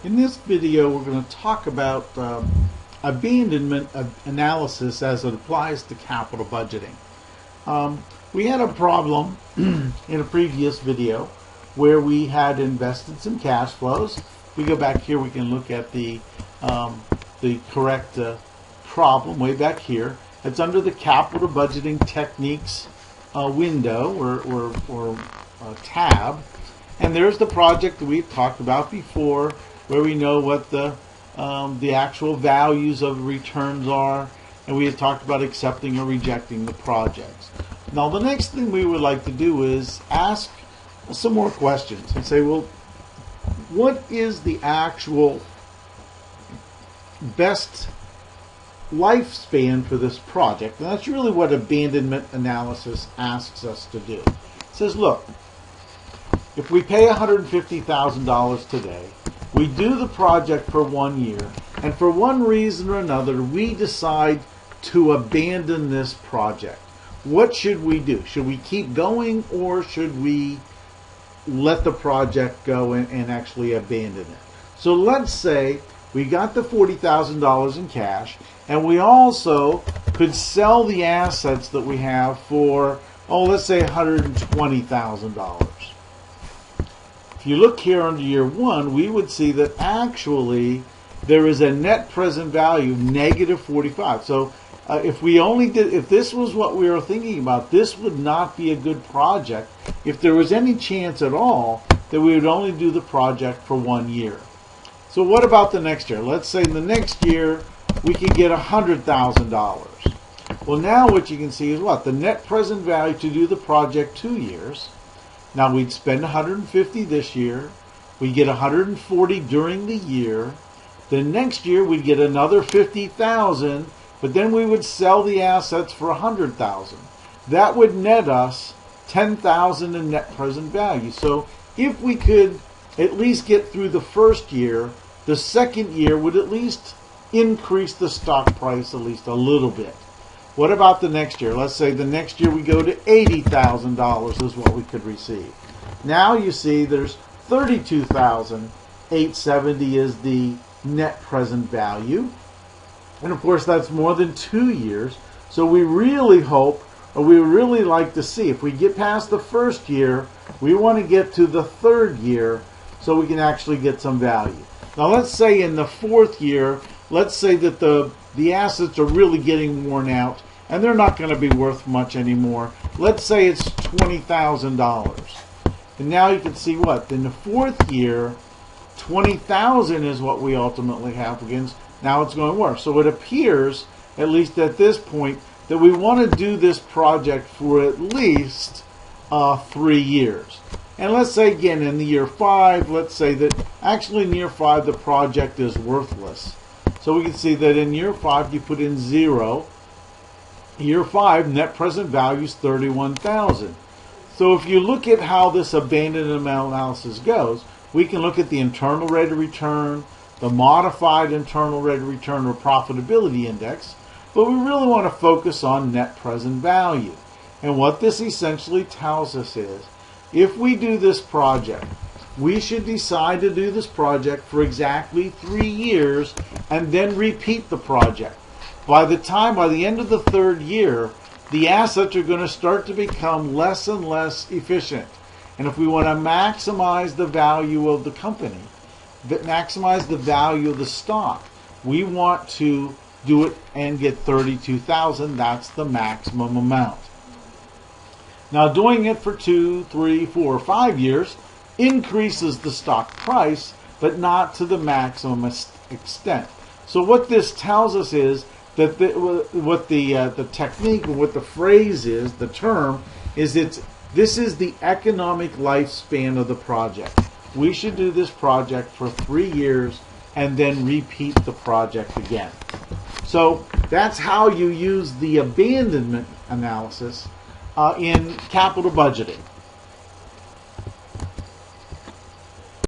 In this video, we're going to talk about abandonment analysis as it applies to capital budgeting. We had a problem in a previous video where we had invested some cash flows. If we go back here, we can look at the correct problem way back here. It's under the capital budgeting techniques window or tab, and there's the project that we've talked about before, where we know what the actual values of returns are, and we had talked about accepting or rejecting the projects. Now the next thing we would like to do is ask some more questions and say, well, what is the actual best lifespan for this project? And that's really what abandonment analysis asks us to do. It says, look, if we pay $150,000 today, we do the project for 1 year, and for one reason or another, we decide to abandon this project. What should we do? Should we keep going, or should we let the project go and actually abandon it? So let's say we got the $40,000 in cash, and we also could sell the assets that we have for, let's say $120,000. If you look here under year one, we would see that actually there is a net present value negative 45. So if this was what we were thinking about, this would not be a good project if there was any chance at all that we would only do the project for 1 year. So what about the next year? Let's say in the next year we could get $100,000. Well, now what you can see is what? The net present value to do the project 2 years. Now we'd spend $150 this year. We get $140 during the year. The next year we'd get another $50,000, but then we would sell the assets for $100,000. That would net us $10,000 in net present value. So if we could at least get through the first year, the second year would at least increase the stock price at least a little bit. What about the next year? Let's say the next year we go to $80,000 is what we could receive. Now you see there's $32,870 is the net present value. And of course that's more than 2 years. So we really hope, or we really like to see, if we get past the first year, we want to get to the third year so we can actually get some value. Now let's say in the fourth year, let's say that the assets are really getting worn out and they're not going to be worth much anymore. Let's say it's $20,000. And now you can see what? In the fourth year, $20,000 is what we ultimately have against. Now it's going worse. So it appears, at least at this point, that we want to do this project for at least 3 years. And let's say again in the year 5, let's say that actually in year 5 the project is worthless. So we can see that in year 5 you put in 0. Year 5 net present value is $31,000. So if you look at how this abandonment analysis goes, we can look at the internal rate of return, the modified internal rate of return or profitability index, but we really want to focus on net present value. And what this essentially tells us is, if we do this project, we should decide to do this project for exactly 3 years and then repeat the project. By the end of the third year, the assets are going to start to become less and less efficient. And if we want to maximize the value of the company, maximize the value of the stock, we want to do it and get $32,000. That's the maximum amount. Now doing it for 2, 3, 4, 5 years increases the stock price, but not to the maximum extent. So what this tells us is that what the technique, or what the phrase is, the term is, this is the economic lifespan of the project. We should do this project for 3 years and then repeat the project again. So that's how you use the abandonment analysis in capital budgeting.